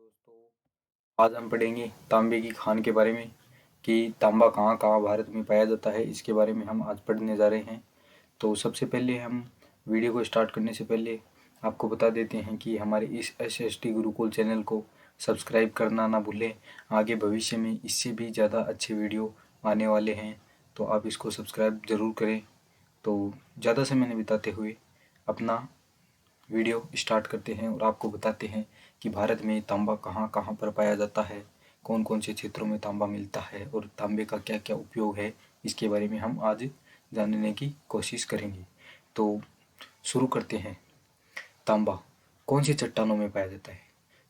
दोस्तों, आज हम पढ़ेंगे तांबे की खान के बारे में कि तांबा कहाँ कहाँ भारत में पाया जाता है। इसके बारे में हम आज पढ़ने जा रहे हैं। तो सबसे पहले हम वीडियो को स्टार्ट करने से पहले आपको बता देते हैं कि हमारे इस SST गुरुकुल चैनल को सब्सक्राइब करना ना भूलें। आगे भविष्य में इससे भी ज़्यादा अच्छे वीडियो आने वाले हैं, तो आप इसको सब्सक्राइब ज़रूर करें। तो ज़्यादा समय नहीं बिताते हुए अपना वीडियो स्टार्ट करते हैं और आपको बताते हैं कि भारत में तांबा कहाँ कहाँ पर पाया जाता है, कौन कौन से क्षेत्रों में तांबा मिलता है और तांबे का क्या क्या उपयोग है। इसके बारे में हम आज जानने की कोशिश करेंगे। तो शुरू करते हैं। तांबा कौन सी चट्टानों में पाया जाता है?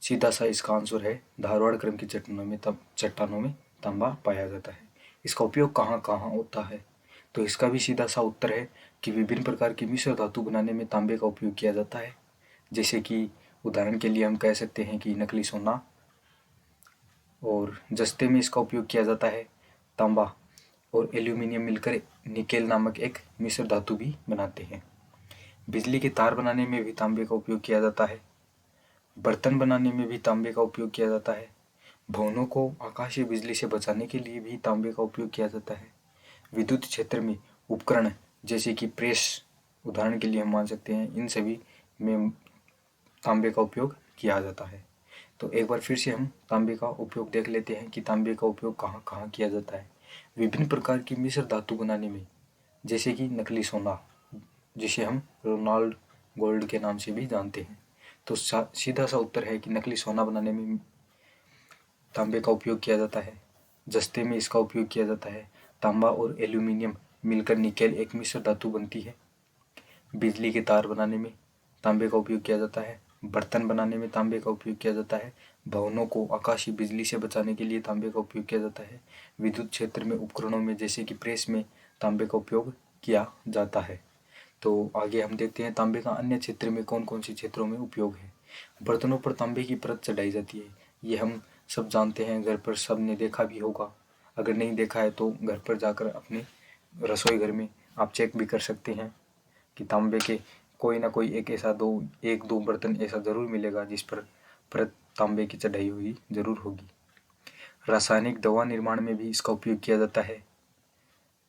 सीधा सा इसका आंसर है धारवाड़ क्रम की चट्टानों में तांबा पाया जाता है। इसका उपयोग कहाँ कहाँ होता है? तो इसका भी सीधा सा उत्तर है कि विभिन्न प्रकार की मिश्र धातु बनाने में तांबे का उपयोग किया जाता है। जैसे कि उदाहरण के लिए हम कह सकते हैं कि नकली सोना, और जस्ते में इसका उपयोग किया जाता है। तांबा और एल्यूमिनियम मिलकर निकेल नामक एक मिश्र धातु भी बनाते हैं। बिजली के तार बनाने में भी तांबे का उपयोग किया जाता है। बर्तन बनाने में भी तांबे का उपयोग किया जाता है। भवनों को आकाशीय बिजली से बचाने के लिए भी तांबे का उपयोग किया जाता है। विद्युत क्षेत्र में उपकरण जैसे कि प्रेस, उदाहरण के लिए हम मान सकते हैं, इन सभी में तांबे का उपयोग किया जाता है। तो एक बार फिर से हम तांबे का उपयोग देख लेते हैं कि तांबे का उपयोग कहाँ कहाँ किया जाता है। विभिन्न प्रकार की मिश्र धातु बनाने में, जैसे कि नकली सोना, जिसे हम रोनाल्ड गोल्ड के नाम से भी जानते हैं। तो सीधा सा उत्तर है कि नकली सोना बनाने में तांबे का उपयोग किया जाता है। जस्ते में इसका उपयोग किया जाता है। तांबा और एल्यूमिनियम मिलकर निकेल एक मिश्र धातु बनती है। बिजली के तार बनाने में तांबे का उपयोग किया जाता है। बर्तन बनाने में तांबे का उपयोग किया जाता है। भवनों को आकाशीय बिजली से बचाने के लिए तांबे का उपयोग किया जाता है। विद्युत क्षेत्र में उपकरणों में जैसे कि प्रेस में तांबे का उपयोग किया जाता है। तो आगे हम देखते हैं तांबे का अन्य क्षेत्र में कौन कौन से क्षेत्रों में उपयोग है। बर्तनों पर तांबे की परत चढ़ाई जाती है। ये हम सब जानते हैं, घर पर सब ने देखा भी होगा। अगर नहीं देखा है तो घर पर जाकर अपने रसोई घर में आप चेक भी कर सकते हैं कि तांबे के कोई ना कोई एक दो बर्तन ऐसा ज़रूर मिलेगा जिस पर परत तांबे की चढ़ाई हुई ज़रूर होगी। रासायनिक दवा निर्माण में भी इसका उपयोग किया जाता है।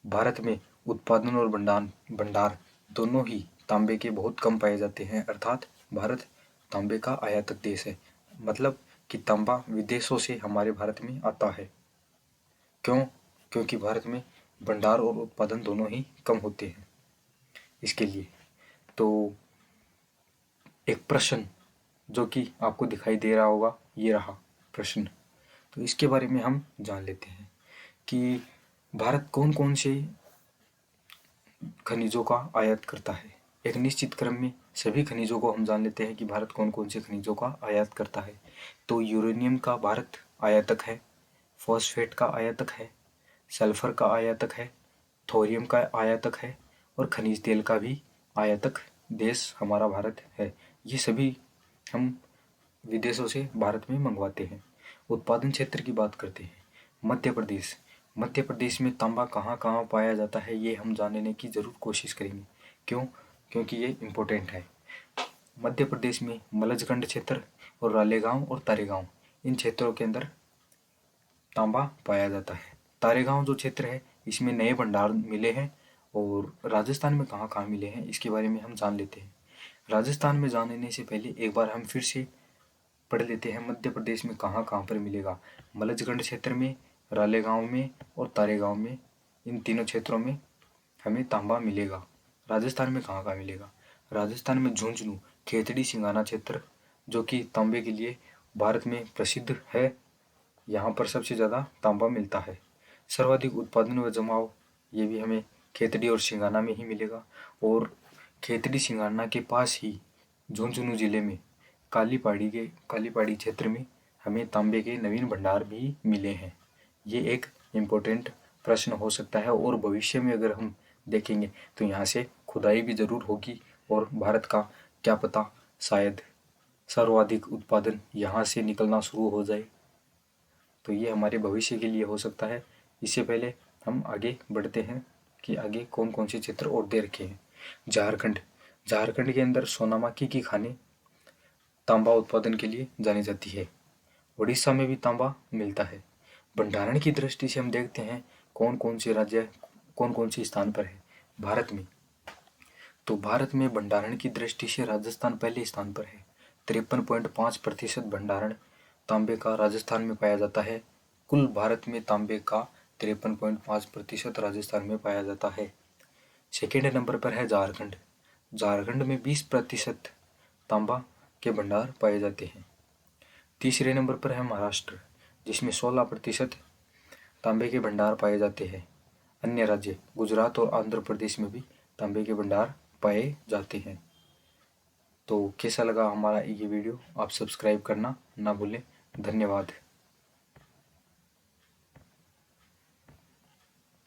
भारत में उत्पादन और भंडार दोनों ही तांबे के बहुत कम पाए जाते हैं, अर्थात भारत तांबे का आयातक देश है। मतलब कि तांबा विदेशों से हमारे भारत में आता है। क्यों? क्योंकि भारत में भंडार और उत्पादन दोनों ही कम होते हैं। इसके लिए तो एक प्रश्न जो कि आपको दिखाई दे रहा होगा, ये रहा प्रश्न। तो इसके बारे में हम जान लेते हैं कि भारत कौन कौन से खनिजों का आयात करता है। एक निश्चित क्रम में सभी खनिजों को हम जान लेते हैं कि भारत कौन कौन से खनिजों का आयात करता है। तो यूरेनियम का भारत आयातक है, फॉस्फेट का आयातक है, सल्फर का आयातक है, थोरियम का आयातक है और खनिज तेल का भी आयातक देश हमारा भारत है। ये सभी हम विदेशों से भारत में मंगवाते हैं। उत्पादन क्षेत्र की बात करते हैं। मध्य प्रदेश मध्य प्रदेश में तांबा कहाँ कहाँ पाया जाता है, ये हम जानने की ज़रूर कोशिश करेंगे। क्यों? क्योंकि ये इम्पोर्टेंट है। मध्य प्रदेश में मलजखंड क्षेत्र और रालेगांव और तारेगांव, इन क्षेत्रों के अंदर तांबा पाया जाता है। तारेगांव जो क्षेत्र है, इसमें नए भंडार मिले हैं। और राजस्थान में कहाँ कहाँ मिले हैं इसके बारे में हम जान लेते हैं। राजस्थान में जानने से पहले एक बार हम फिर से पढ़ लेते हैं मध्य प्रदेश में कहाँ कहाँ पर मिलेगा। मलजखंड क्षेत्र में, रालेगांव में और तारेगांव में, इन तीनों क्षेत्रों में हमें तांबा मिलेगा। राजस्थान में कहाँ कहाँ मिलेगा? राजस्थान में झुंझुनू, खेतड़ी, सिंगाना क्षेत्र, जो कि तांबे के लिए भारत में प्रसिद्ध है, यहाँ पर सबसे ज़्यादा तांबा मिलता है। सर्वाधिक उत्पादन व जमाव, ये भी हमें खेतड़ी और सिंगाना में ही मिलेगा। और खेतड़ी सिंगाना के पास ही झुंझुनू जिले में कालीपाड़ी क्षेत्र में हमें तांबे के नवीन भंडार भी मिले हैं। ये एक इम्पोर्टेंट प्रश्न हो सकता है और भविष्य में अगर हम देखेंगे तो यहाँ से खुदाई भी ज़रूर होगी और भारत का क्या पता शायद सर्वाधिक उत्पादन यहाँ से निकलना शुरू हो जाए। तो ये हमारे भविष्य के लिए हो सकता है। इससे पहले हम आगे बढ़ते हैं कि आगे कौन कौन से क्षेत्र और दे रखे हैं। झारखंड के अंदर सोनामाखी की खानें तांबा उत्पादन के लिए जानी जाती है। उड़ीसा में भी तांबा मिलता है। भंडारण की दृष्टि से हम देखते हैं कौन कौन से राज्य कौन कौन से स्थान पर है भारत में। तो भारत में भंडारण की दृष्टि से राजस्थान पहले स्थान पर है। 53.5% भंडारण तांबे का राजस्थान में पाया जाता है। कुल भारत में तांबे का 53.5% राजस्थान में पाया जाता है। सेकेंड नंबर पर है झारखंड। झारखंड में 20% तांबा के भंडार पाए जाते हैं। तीसरे नंबर पर है महाराष्ट्र, जिसमें 16% तांबे के भंडार पाए जाते हैं। अन्य राज्य गुजरात और आंध्र प्रदेश में भी तांबे के भंडार पाए जाते हैं। तो कैसा लगा हमारा ये वीडियो, आप सब्सक्राइब करना ना भूलें। धन्यवाद।